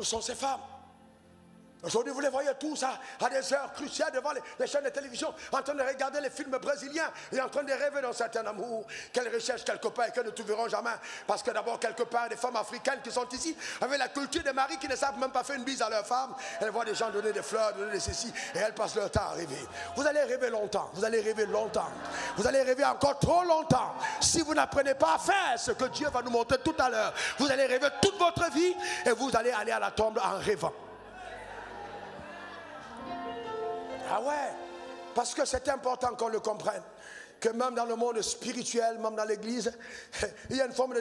Où sont ces femmes? Aujourd'hui, vous les voyez tous à des heures cruciales devant les chaînes de télévision, en train de regarder les films brésiliens et en train de rêver d'un certain amour qu'elles recherchent quelque part et qu'elles ne trouveront jamais. Parce que d'abord, quelque part, des femmes africaines qui sont ici, avec la culture des maris qui ne savent même pas faire une bise à leurs femmes, elles voient des gens donner des fleurs, donner des ceci, et elles passent leur temps à rêver. Vous allez rêver longtemps, vous allez rêver longtemps, vous allez rêver encore trop longtemps. Si vous n'apprenez pas à faire ce que Dieu va nous montrer tout à l'heure, vous allez rêver toute votre vie et vous allez aller à la tombe en rêvant. Ah ouais, parce que c'est important qu'on le comprenne, que même dans le monde spirituel, même dans l'église, il y a une forme de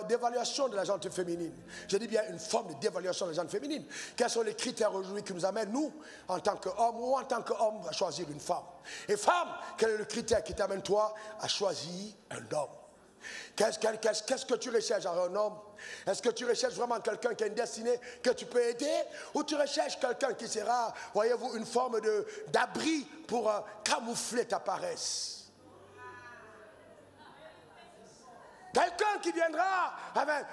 d'évaluation de la gente féminine. Je dis bien une forme de d'évaluation de la gente féminine. Quels sont les critères aujourd'hui qui nous amènent, nous, en tant qu'hommes ou en tant qu'homme, à choisir une femme? Et femme, quel est le critère qui t'amène toi à choisir un homme? Qu'est-ce que tu recherches à un homme? Est-ce que tu recherches vraiment quelqu'un qui a une destinée que tu peux aider? Ou tu recherches quelqu'un qui sera, voyez-vous, une forme d'abri pour camoufler ta paresse? Quelqu'un qui viendra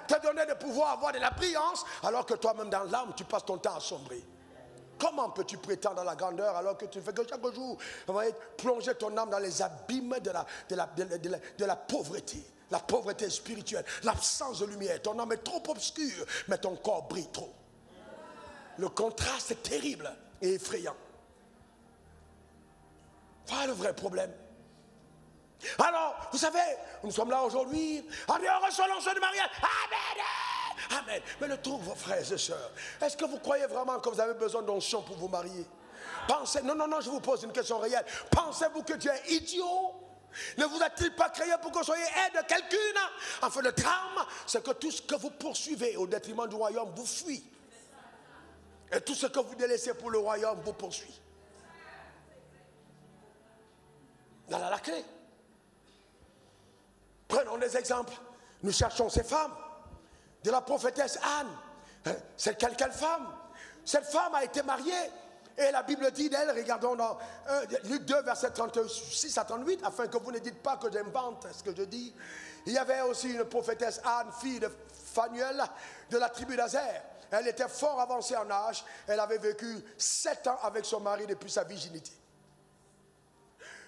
te donner de pouvoir avoir de la brillance, alors que toi-même dans l'âme, tu passes ton temps à sombrer. Comment peux-tu prétendre à la grandeur alors que tu ne fais que chaque jour plonger ton âme dans les abîmes de la pauvreté? La pauvreté spirituelle, l'absence de lumière. Ton âme est trop obscure, mais ton corps brille trop. Le contraste est terrible et effrayant. Voilà le vrai problème. Alors, vous savez, nous sommes là aujourd'hui. Allez, on reçoit l'onction de mariage. Amen. Amen. Mais le trouve, vos frères et sœurs, est-ce que vous croyez vraiment que vous avez besoin d'onction pour vous marier? Pensez, non, je vous pose une question réelle. Pensez-vous que Dieu est idiot? Ne vous a-t-il pas créé pour que vous soyez aide de quelqu'un? Enfin, le drame, c'est que tout ce que vous poursuivez au détriment du royaume vous fuit. Et tout ce que vous délaissez pour le royaume vous poursuit. Voilà la clé. Prenons des exemples. Nous cherchons ces femmes. De la prophétesse Anne. C'est quelle femme? Cette femme a été mariée. Et la Bible dit d'elle, regardons dans Luc 2, verset 36 à 38, afin que vous ne dites pas que j'invente ce que je dis. Il y avait aussi une prophétesse Anne, fille de Phanuel, de la tribu d'Azer. Elle était fort avancée en âge. Elle avait vécu 7 ans avec son mari depuis sa virginité.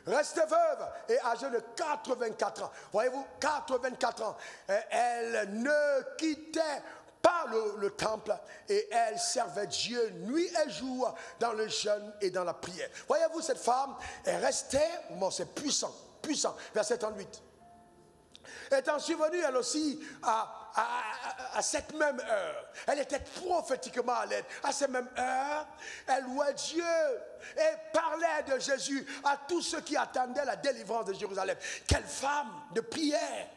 Restée veuve et âgée de 84 ans. Voyez-vous, 84 ans. Elle ne quittait pas le temple et elle servait Dieu nuit et jour dans le jeûne et dans la prière. Voyez-vous, cette femme est restée, bon, c'est puissant, verset 38. Étant survenue elle aussi à cette même heure, elle était prophétiquement à l'aide. À cette même heure, elle louait Dieu et parlait de Jésus à tous ceux qui attendaient la délivrance de Jérusalem. Quelle femme de prière!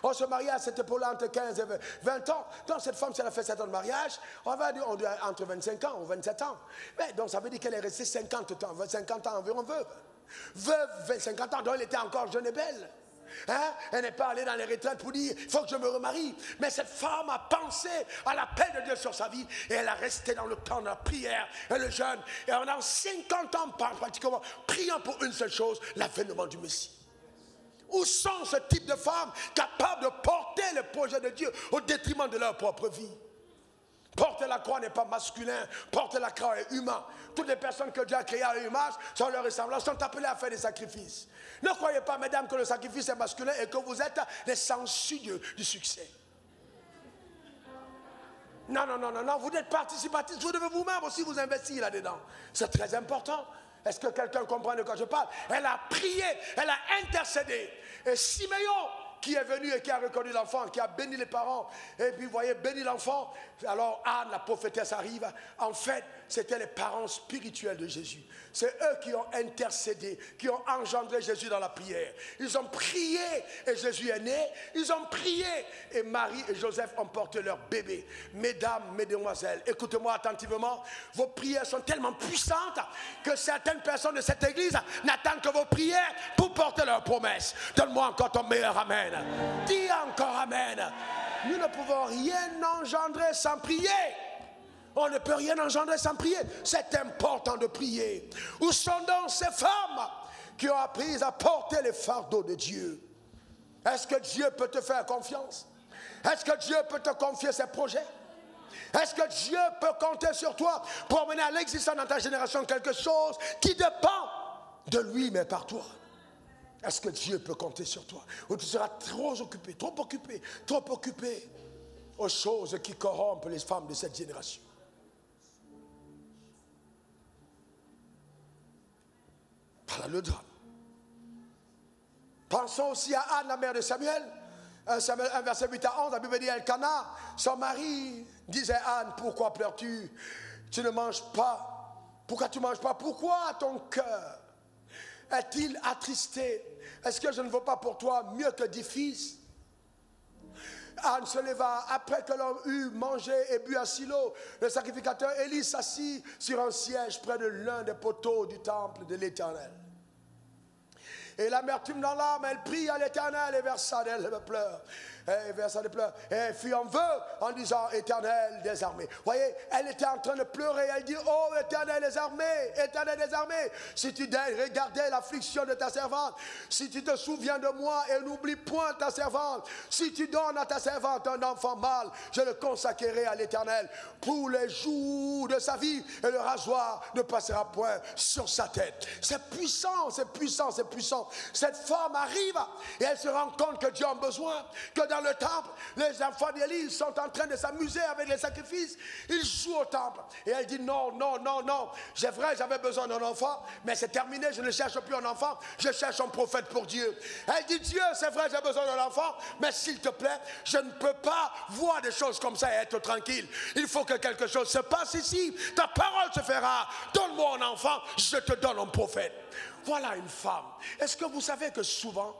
On se mariait à cette époque-là entre 15 et 20 ans. Donc cette femme, si elle a fait 7 ans de mariage, on va dire entre 25 ans ou 27 ans. Mais donc ça veut dire qu'elle est restée 50 ans environ veuve. Veuve, 50 ans, donc elle était encore jeune et belle. Hein? Elle n'est pas allée dans les retraites pour dire il faut que je me remarie. Mais cette femme a pensé à l'appel de Dieu sur sa vie et elle a resté dans le temps de la prière et le jeûne. Et pendant 50 ans, pratiquement, priant pour une seule chose, l'avènement du Messie. Où sont ce type de femmes capables de porter le projet de Dieu au détriment de leur propre vie? Porter la croix n'est pas masculin, porter la croix est humain. Toutes les personnes que Dieu a créées à l'image, sans leur ressemblance, sont appelées à faire des sacrifices. Ne croyez pas, mesdames, que le sacrifice est masculin et que vous êtes les sangsues du succès. Non, vous êtes participatif, vous devez vous-même aussi vous investir là-dedans. C'est très important. Est-ce que quelqu'un comprend de quoi je parle? Elle a prié, elle a intercédé. Et Siméon, qui est venu et qui a reconnu l'enfant, qui a béni les parents, et puis vous voyez, béni l'enfant. Alors Anne, la prophétesse, arrive. En fait, c'était les parents spirituels de Jésus. C'est eux qui ont intercédé, qui ont engendré Jésus dans la prière. Ils ont prié et Jésus est né. Ils ont prié et Marie et Joseph ont porté leur bébé. Mesdames, mesdemoiselles, écoutez-moi attentivement. Vos prières sont tellement puissantes que certaines personnes de cette église n'attendent que vos prières pour porter leurs promesses. Donne-moi encore ton meilleur amen. Dis encore amen. Nous ne pouvons rien engendrer sans prier. On ne peut rien engendrer sans prier. C'est important de prier. Où sont donc ces femmes qui ont appris à porter les fardeaux de Dieu? Est-ce que Dieu peut te faire confiance? Est-ce que Dieu peut te confier ses projets? Est-ce que Dieu peut compter sur toi pour mener à l'existence dans ta génération quelque chose qui dépend de lui, mais par toi? Est-ce que Dieu peut compter sur toi? Ou tu seras trop occupé aux choses qui corrompent les femmes de cette génération? Voilà le drame. Pensons aussi à Anne, la mère de Samuel. Samuel 1, verset 8 à 11, la Bible dit Elkanah, son mari, disait Anne, pourquoi pleures-tu? Tu ne manges pas. Pourquoi tu ne manges pas? Pourquoi ton cœur est-il attristé? Est-ce que je ne vaux pas pour toi mieux que 10 fils? Anne se leva après que l'homme eut mangé et bu à Silo. Le sacrificateur Élie s'assit sur un siège près de l'un des poteaux du temple de l'Éternel. Et l'amertume dans l'âme, elle prie à l'Éternel et versa des pleurs. Et fut en vœu en disant Éternel des armées. Voyez, elle était en train de pleurer. Elle dit oh Éternel des armées, si tu daignes regarder l'affliction de ta servante, si tu te souviens de moi et n'oublie point ta servante, si tu donnes à ta servante un enfant mâle, je le consacrerai à l'Éternel pour les jours de sa vie, et le rasoir ne passera point sur sa tête. C'est puissant. Cette femme arrive et elle se rend compte que Dieu a besoin, que dans le temple, les enfants d'Élie sont en train de s'amuser avec les sacrifices. Ils jouent au temple. Et elle dit non. C'est vrai, j'avais besoin d'un enfant, mais c'est terminé, je ne cherche plus un enfant, je cherche un prophète pour Dieu. Elle dit Dieu, c'est vrai, j'ai besoin d'un enfant, mais s'il te plaît, je ne peux pas voir des choses comme ça et être tranquille. Il faut que quelque chose se passe ici. Ta parole se fera. Donne-moi un enfant, je te donne un prophète. Voilà une femme. Est-ce que vous savez que souvent,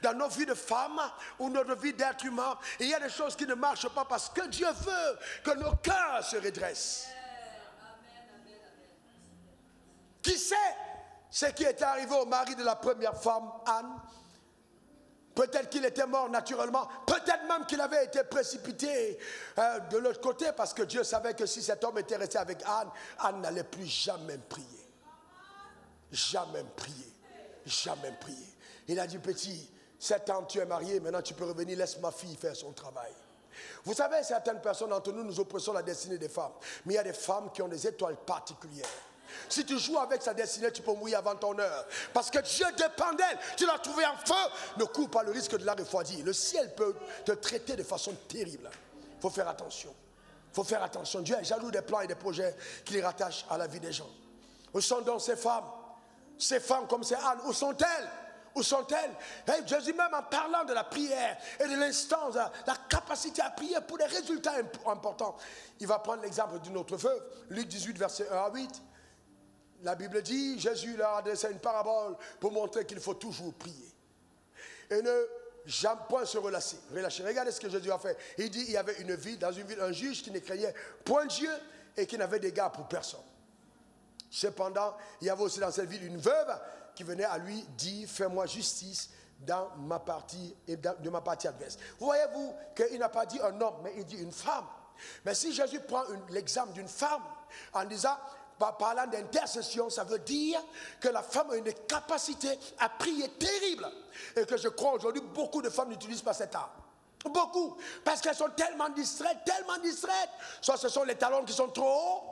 dans nos vies de femmes ou notre vie d'être humain, il y a des choses qui ne marchent pas parce que Dieu veut que nos cœurs se redressent. Qui sait ce qui est arrivé au mari de la première femme, Anne? Peut-être qu'il était mort naturellement, peut-être même qu'il avait été précipité de l'autre côté, parce que Dieu savait que si cet homme était resté avec Anne, Anne n'allait plus jamais prier. Jamais prier. Il a dit petit, 7 ans tu es marié, maintenant tu peux revenir, laisse ma fille faire son travail. Vous savez, certaines personnes d'entre nous oppressons la destinée des femmes, mais il y a des femmes qui ont des étoiles particulières. Si tu joues avec sa destinée, tu peux mourir avant ton heure. Parce que Dieu dépend d'elle. Tu l'as trouvé en feu. Ne cours pas le risque de la refroidir. Le ciel peut te traiter de façon terrible. Il faut faire attention. Dieu est jaloux des plans et des projets qui les rattachent à la vie des gens. Où sont donc ces femmes? Ces femmes comme ces Anne, où sont-elles? Et Jésus même en parlant de la prière et de l'instance, la capacité à prier pour des résultats importants. Il va prendre l'exemple d'une autre veuve. Luc 18, verset 1 à 8. La Bible dit, Jésus leur a adressé une parabole pour montrer qu'il faut toujours prier. Et ne jamais point se relâcher. Regardez ce que Jésus a fait. Il dit, il y avait dans une ville, un juge qui ne craignait point Dieu et qui n'avait d'égard pour personne. Cependant, il y avait aussi dans cette ville une veuve qui venait à lui dire, fais-moi justice de ma partie adverse. Vous voyez-vous qu'il n'a pas dit un homme, mais il dit une femme. Mais si Jésus prend l'exemple d'une femme en disant, parlant d'intercession, ça veut dire que la femme a une capacité à prier terrible. Et que je crois aujourd'hui, beaucoup de femmes n'utilisent pas cet art. Beaucoup. Parce qu'elles sont tellement distraites. Soit ce sont les talons qui sont trop hauts,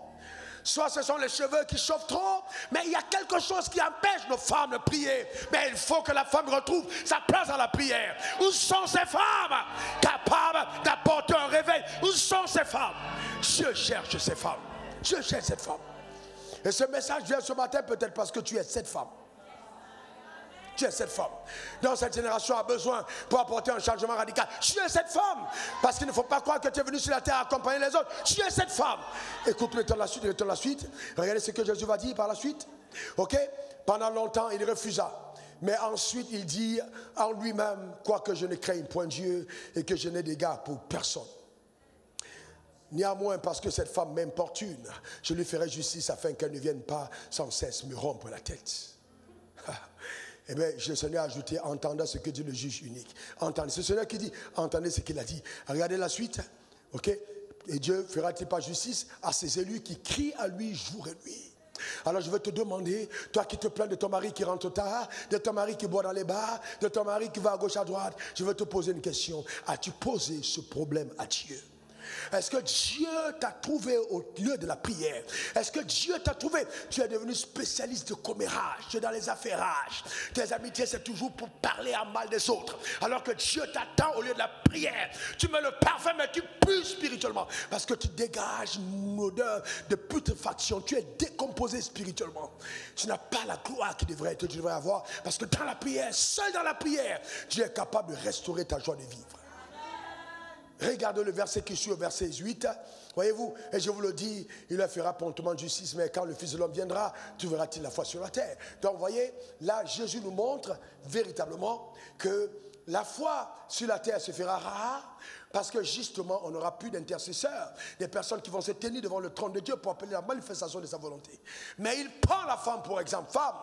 soit ce sont les cheveux qui chauffent trop. Mais il y a quelque chose qui empêche nos femmes de prier. Mais il faut que la femme retrouve sa place dans la prière. Où sont ces femmes capables d'apporter un réveil? Où sont ces femmes? Je cherche ces femmes. Je cherche cette femme. Et ce message vient ce matin peut-être parce que tu es cette femme. Tu es cette femme. Donc cette génération a besoin pour apporter un changement radical. Tu es cette femme. Parce qu'il ne faut pas croire que tu es venu sur la terre accompagner les autres. Tu es cette femme. Écoute, mettons la suite. Regardez ce que Jésus va dire par la suite. Ok? Pendant longtemps, il refusa. Mais ensuite, il dit en lui-même, quoique je ne craigne point Dieu et que je n'ai d'égard pour personne. Néanmoins, parce que cette femme m'importune, je lui ferai justice afin qu'elle ne vienne pas sans cesse me rompre la tête. Eh bien, le Seigneur a ajouté, entendant ce que dit le juge unique. Entendez, c'est le Seigneur qui dit, entendez ce qu'il a dit. Regardez la suite, ok? Et Dieu fera-t-il pas justice à ses élus qui crient à lui jour et nuit? Alors je vais te demander, toi qui te plains de ton mari qui rentre tard, de ton mari qui boit dans les bars, de ton mari qui va à gauche à droite, je vais te poser une question. As-tu posé ce problème à Dieu? Est-ce que Dieu t'a trouvé au lieu de la prière? Est-ce que Dieu t'a trouvé? Tu es devenu spécialiste de commérage, tu es dans les affairages. Tes amitiés, c'est toujours pour parler à mal des autres. Alors que Dieu t'attend au lieu de la prière. Tu mets le parfum, mais tu pues spirituellement. Parce que tu dégages une odeur de putréfaction. Tu es décomposé spirituellement. Tu n'as pas la gloire que tu devrais avoir. Parce que dans la prière, seul dans la prière, Dieu est capable de restaurer ta joie de vivre. Regardez le verset qui suit au verset 8. Voyez-vous, et je vous le dis, il leur fera promptement justice, mais quand le Fils de l'homme viendra, trouvera-t-il la foi sur la terre? Donc, vous voyez, là, Jésus nous montre véritablement que la foi sur la terre se fera rare, parce que justement, on n'aura plus d'intercesseurs, des personnes qui vont se tenir devant le trône de Dieu pour appeler la manifestation de sa volonté. Mais il prend la femme, pour exemple, femme.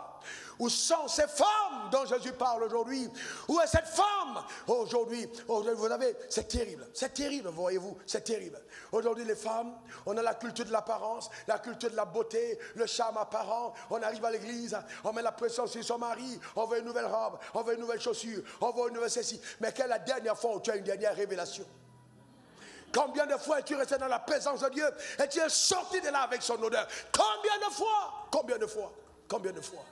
Où sont ces femmes dont Jésus parle aujourd'hui? Où est cette femme aujourd'hui? Vous savez, c'est terrible, voyez-vous, c'est terrible. Aujourd'hui, les femmes, on a la culture de l'apparence, la culture de la beauté, le charme apparent. On arrive à l'église, on met la pression sur son mari, on veut une nouvelle robe, on veut une nouvelle chaussure, on veut une nouvelle ceci. Mais quelle est la dernière fois où tu as une dernière révélation? Combien de fois es-tu resté dans la présence de Dieu et tu es sorti de là avec son odeur? Combien de fois? Combien de fois? Combien de fois?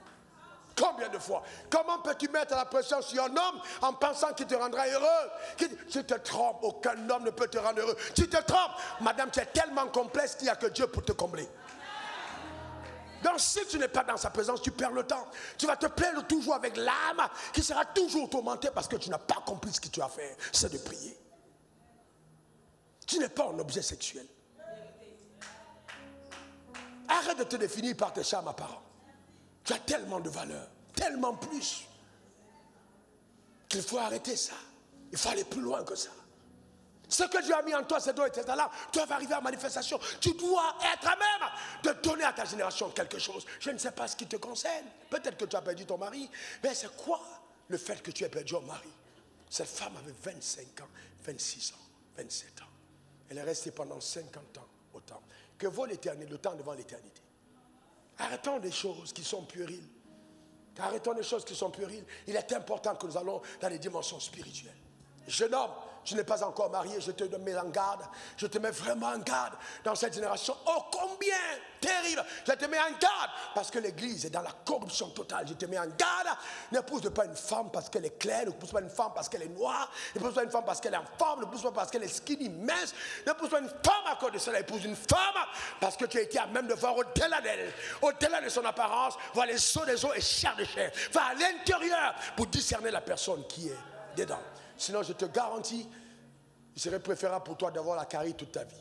Combien de fois? Comment peux-tu mettre la pression sur un homme en pensant qu'il te rendra heureux? Tu te trompes, aucun homme ne peut te rendre heureux. Tu te trompes, madame, tu es tellement complexe qu'il n'y a que Dieu pour te combler. Donc si tu n'es pas dans sa présence, tu perds le temps. Tu vas te plaindre toujours avec l'âme qui sera toujours tourmentée parce que tu n'as pas compris ce que tu as fait, c'est de prier. Tu n'es pas un objet sexuel. Arrête de te définir par tes charmes apparents. Tu as tellement de valeur, tellement plus, qu'il faut arrêter ça. Il faut aller plus loin que ça. Ce que Dieu a mis en toi, ces dons et ces talents, tu vas arriver à manifestation. Tu dois être à même de donner à ta génération quelque chose. Je ne sais pas ce qui te concerne. Peut-être que tu as perdu ton mari. Mais c'est quoi le fait que tu aies perdu ton mari? Cette femme avait 25 ans, 26 ans, 27 ans. Elle est restée pendant 50 ans au temps. Que vaut l'éternité, le temps devant l'éternité? Arrêtons des choses qui sont puériles. Arrêtons des choses qui sont puériles. Il est important que nous allons dans les dimensions spirituelles. Jeune homme, tu n'es pas encore marié, je te mets en garde. Je te mets vraiment en garde dans cette génération. Oh, combien terrible! Je te mets en garde parce que l'église est dans la corruption totale. Je te mets en garde. N'épouse pas une femme parce qu'elle est claire. N'épouse pas une femme parce qu'elle est noire. N'épouse pas une femme parce qu'elle est en forme. N'épouse pas parce qu'elle est skinny, mince. N'épouse pas une femme à cause de cela. Épouse une femme parce que tu as été à même de voir au-delà d'elle, au-delà de son apparence, voir les os des os et chair de chair. Va à l'intérieur pour discerner la personne qui est dedans. Sinon, je te garantis, il serait préférable pour toi d'avoir la carie toute ta vie.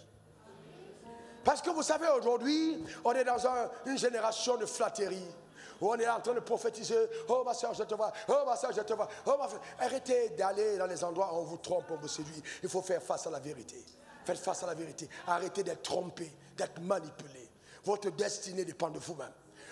Parce que vous savez, aujourd'hui, on est dans une génération de flatterie, où on est en train de prophétiser. Oh ma soeur, je te vois. Oh ma soeur, je te vois. Oh ma frère. Arrêtez d'aller dans les endroits où on vous trompe, on vous séduit. Il faut faire face à la vérité. Faites face à la vérité. Arrêtez d'être trompé, d'être manipulé. Votre destinée dépend de vous-même.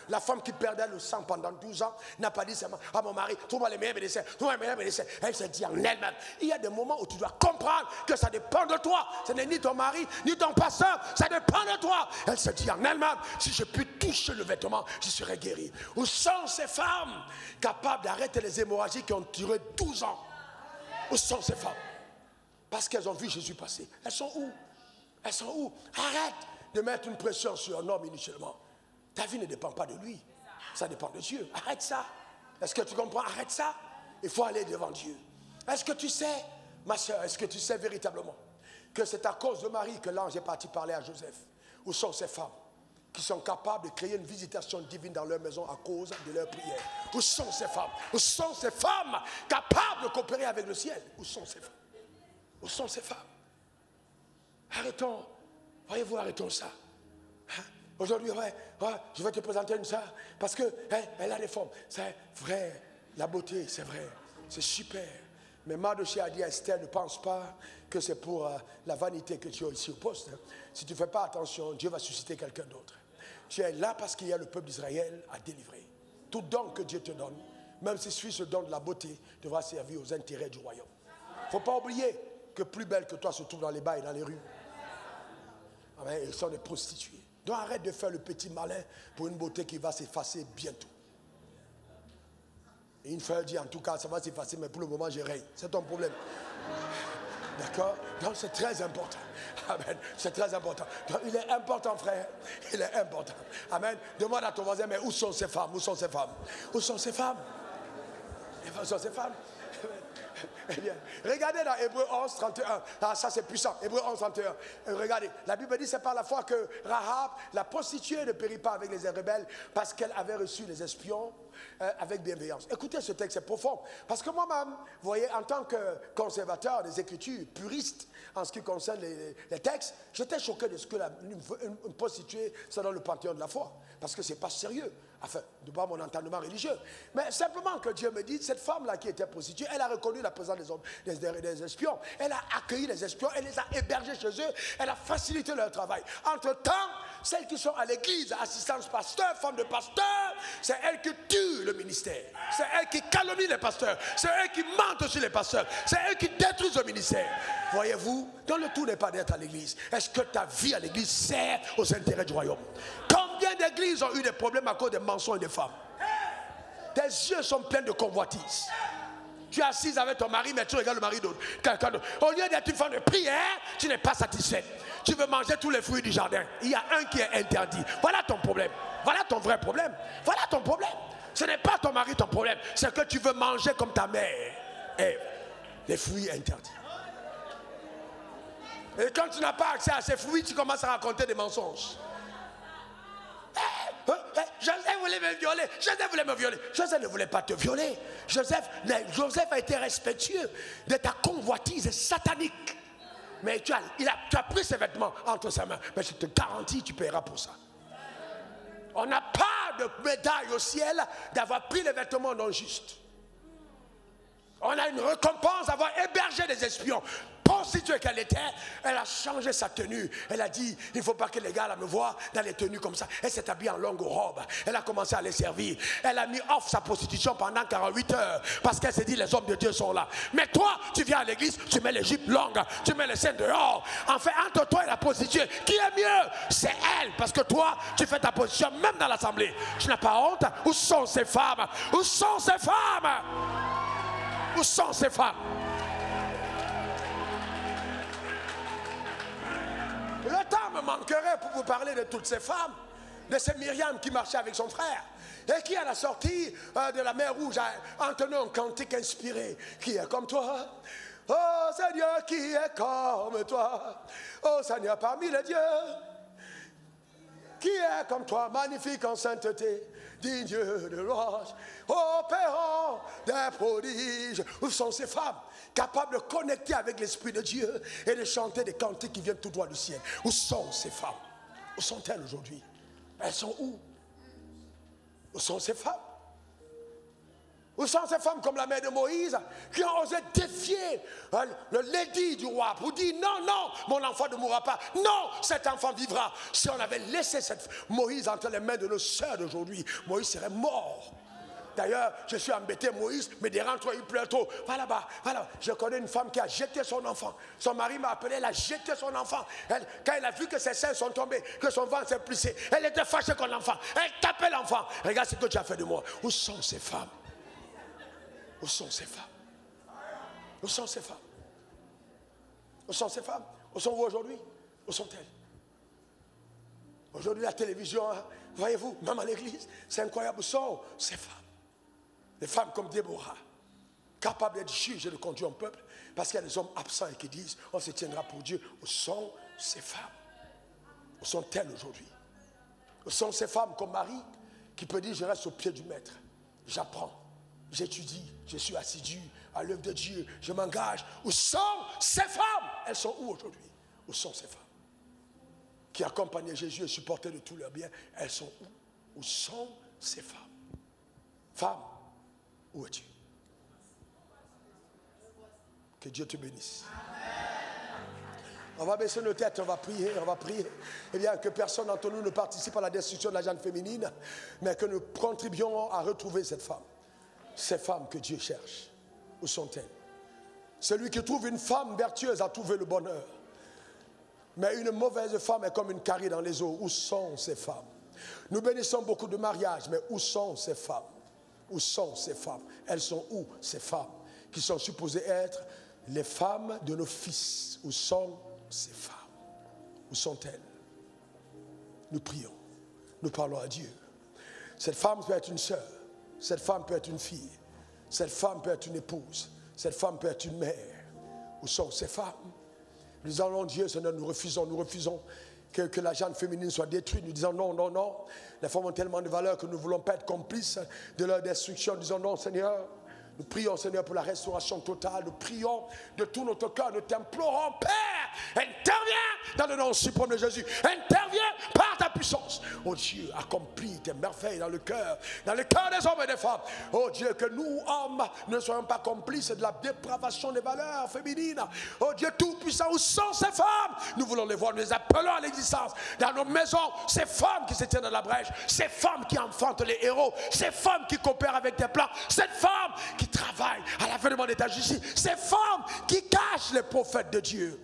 La femme qui perdait le sang pendant 12 ans n'a pas dit seulement à mon mari, trouve-moi les meilleurs médecins, trouve-moi les meilleurs médecins. Elle s'est dit en elle-même. Il y a des moments où tu dois comprendre que ça dépend de toi. Ce n'est ni ton mari, ni ton pasteur, ça dépend de toi. Elle s'est dit en elle-même, si je puis toucher le vêtement, je serai guéri. Où sont ces femmes capables d'arrêter les hémorragies qui ont duré 12 ans? Où sont ces femmes? Parce qu'elles ont vu Jésus passer. Elles sont où? Elles sont où? Arrête de mettre une pression sur un homme inutilement. Ta vie ne dépend pas de lui. Ça dépend de Dieu. Arrête ça. Est-ce que tu comprends? Arrête ça. Il faut aller devant Dieu. Est-ce que tu sais, ma soeur, est-ce que tu sais véritablement que c'est à cause de Marie que l'ange est parti parler à Joseph? Où sont ces femmes qui sont capables de créer une visitation divine dans leur maison à cause de leur prière? Où sont ces femmes? Où sont ces femmes capables de coopérer avec le ciel? Où sont ces femmes? Où sont ces femmes? Arrêtons. Voyez-vous, arrêtons ça. Hein? Aujourd'hui, je vais te présenter une soeur parce qu'elle a des formes. C'est vrai, la beauté, c'est vrai, c'est super. Mais Mardoché a dit à Esther, ne pense pas que c'est pour la vanité que tu es ici au poste. Hein. Si tu ne fais pas attention, Dieu va susciter quelqu'un d'autre. Tu es là parce qu'il y a le peuple d'Israël à délivrer. Tout don que Dieu te donne, même si ce don de la beauté, devra servir aux intérêts du royaume. Il ne faut pas oublier que plus belle que toi se trouve dans les bars et dans les rues. Amen. Ils sont des prostituées. Donc arrête de faire le petit malin pour une beauté qui va s'effacer bientôt. Et une frère dit en tout cas ça va s'effacer mais pour le moment je règne. C'est ton problème. D'accord? Donc c'est très important. Amen. C'est très important. Donc, il est important, frère. Il est important. Amen. Demande à ton voisin, mais où sont ces femmes? Où sont ces femmes? Où sont ces femmes? Où sont ces femmes? Eh bien, regardez dans Hébreux 11, 31. Ah, ça c'est puissant. Hébreux 11, 31. Regardez, la Bible dit c'est par la foi que Rahab, la prostituée, ne périt pas avec les rebelles parce qu'elle avait reçu les espions avec bienveillance. Écoutez, ce texte est profond. Parce que moi-même, vous voyez, en tant que conservateur des Écritures, puriste en ce qui concerne les textes, j'étais choqué de ce que une prostituée soit dans le panthéon de la foi. Parce que ce n'est pas sérieux. Enfin, de par mon entendement religieux. Mais simplement que Dieu me dit, cette femme-là qui était prostituée, elle a reconnu la présence des espions. Elle a accueilli les espions, elle les a hébergés chez eux, elle a facilité leur travail. Entre-temps, celles qui sont à l'église, assistance pasteur, femme de pasteur, c'est elles qui tuent le ministère. C'est elles qui calomnient les pasteurs. C'est elles qui mentent sur les pasteurs. C'est elles qui détruisent le ministère. Voyez-vous, dans le tout n'est pas d'être à l'église. Est-ce que ta vie à l'église sert aux intérêts du royaume? Combien d'églises ont eu des problèmes à cause des mensonges des femmes? Tes yeux sont pleins de convoitises. Tu es assise avec ton mari, mais tu regardes le mari d'autre. Au lieu d'être une femme de prière, tu n'es pas satisfaite. Tu veux manger tous les fruits du jardin. Il y a un qui est interdit. Voilà ton problème. Voilà ton vrai problème. Voilà ton problème. Ce n'est pas ton mari ton problème. C'est que tu veux manger comme ta mère. Et les fruits interdits. Et quand tu n'as pas accès à ces fruits, tu commences à raconter des mensonges. Joseph voulait me violer. Joseph voulait me violer. Joseph ne voulait pas te violer. Joseph a été respectueux de ta convoitise satanique. Mais tu as pris ses vêtements entre ses mains. Mais je te garantis, tu paieras pour ça. On n'a pas de médaille au ciel d'avoir pris les vêtements non justes. On a une récompense d'avoir hébergé des espions. Prostituée qu'elle était, elle a changé sa tenue. Elle a dit, il ne faut pas que les gars là me voient dans les tenues comme ça. Elle s'est habillée en longue robe. Elle a commencé à les servir. Elle a mis off sa prostitution pendant 48 heures. Parce qu'elle s'est dit, les hommes de Dieu sont là. Mais toi, tu viens à l'église, tu mets les jupes longues, tu mets les seins dehors. Enfin, entre toi et la prostituée, qui est mieux? C'est elle. Parce que toi, tu fais ta position même dans l'assemblée. Tu n'as pas honte? Où sont ces femmes? Où sont ces femmes? Où sont ces femmes? Le temps me manquerait pour vous parler de toutes ces femmes, de ces Myriam qui marchait avec son frère et qui à la sortie de la mer Rouge a entonné un cantique inspiré. Qui est comme toi? Oh Seigneur, qui est comme toi? Oh Seigneur, parmi les dieux, qui est comme toi, magnifique en sainteté, digne de louange, opérant des prodiges? Où sont ces femmes capables de connecter avec l'Esprit de Dieu et de chanter des cantiques qui viennent tout droit du ciel? Où sont ces femmes? Où sont-elles aujourd'hui? Elles sont où? Où sont ces femmes? Où sont ces femmes comme la mère de Moïse qui ont osé défier le l'édit du roi pour dire non, non, mon enfant ne mourra pas. Non, cet enfant vivra. Si on avait laissé Moïse entre les mains de nos sœurs d'aujourd'hui, Moïse serait mort. D'ailleurs, je suis embêté, Moïs me dérange trop, il pleure trop. Va là-bas, va là. Je connais une femme qui a jeté son enfant. Son mari m'a appelé, elle a jeté son enfant. Quand elle a vu que ses seins sont tombés, que son ventre s'est plissé, elle était fâchée contre l'enfant. Elle tapait l'enfant. Regarde ce que tu as fait de moi. Où sont ces femmes? Où sont ces femmes? Où sont ces femmes? Où sont ces femmes? Où sont-vous aujourd'hui? Où sont-elles? Aujourd'hui, la télévision, hein, voyez-vous, même à l'église, c'est incroyable. Où sont ces femmes? Des femmes comme Déborah, capables d'être juges et de conduire un peuple, parce qu'il y a des hommes absents et qui disent, on se tiendra pour Dieu. Où sont ces femmes? Où sont-elles aujourd'hui? Où sont ces femmes comme Marie, qui peut dire, je reste au pied du maître, j'apprends, j'étudie, je suis assidu à l'œuvre de Dieu, je m'engage. Où sont ces femmes? Elles sont où aujourd'hui? Où sont ces femmes qui accompagnaient Jésus et supportaient de tous leurs biens? Elles sont où? Où sont ces femmes? Femmes, où es-tu? Que Dieu te bénisse. On va baisser nos têtes, on va prier, on va prier. Eh bien, que personne d'entre nous ne participe à la destruction de la gente féminine, mais que nous contribuons à retrouver cette femme. Ces femmes que Dieu cherche. Où sont-elles? Celui qui trouve une femme vertueuse a trouvé le bonheur. Mais une mauvaise femme est comme une carie dans les eaux. Où sont ces femmes? Nous bénissons beaucoup de mariages, mais où sont ces femmes? Où sont ces femmes? Elles sont où, ces femmes qui sont supposées être Les femmes de nos fils, où sont ces femmes? Où sont-elles? Nous prions, nous parlons à Dieu. Cette femme peut être une sœur, cette femme peut être une fille, cette femme peut être une épouse, cette femme peut être une mère. Où sont ces femmes? Nous disons non, Dieu, Seigneur, nous refusons que la gente féminine soit détruite. Nous disons non, non, non. Les femmes ont tellement de valeur que nous ne voulons pas être complices de leur destruction. Nous disons non, Seigneur. Nous prions, Seigneur, pour la restauration totale. Nous prions de tout notre cœur. Nous t'implorons, Père, interviens dans le nom suprême de Jésus. Interviens par ta puissance. Oh Dieu, accomplis tes merveilles dans le cœur des hommes et des femmes. Oh Dieu, que nous, hommes, ne soyons pas complices de la dépravation des valeurs féminines. Oh Dieu tout-puissant, où sont ces femmes? Nous voulons les voir, nous les appelons à l'existence. Dans nos maisons, ces femmes qui se tiennent dans la brèche, ces femmes qui enfantent les héros, ces femmes qui coopèrent avec tes plans, cette femme qui travaille à l'avènement de ta justice, ces femmes qui cachent les prophètes de Dieu.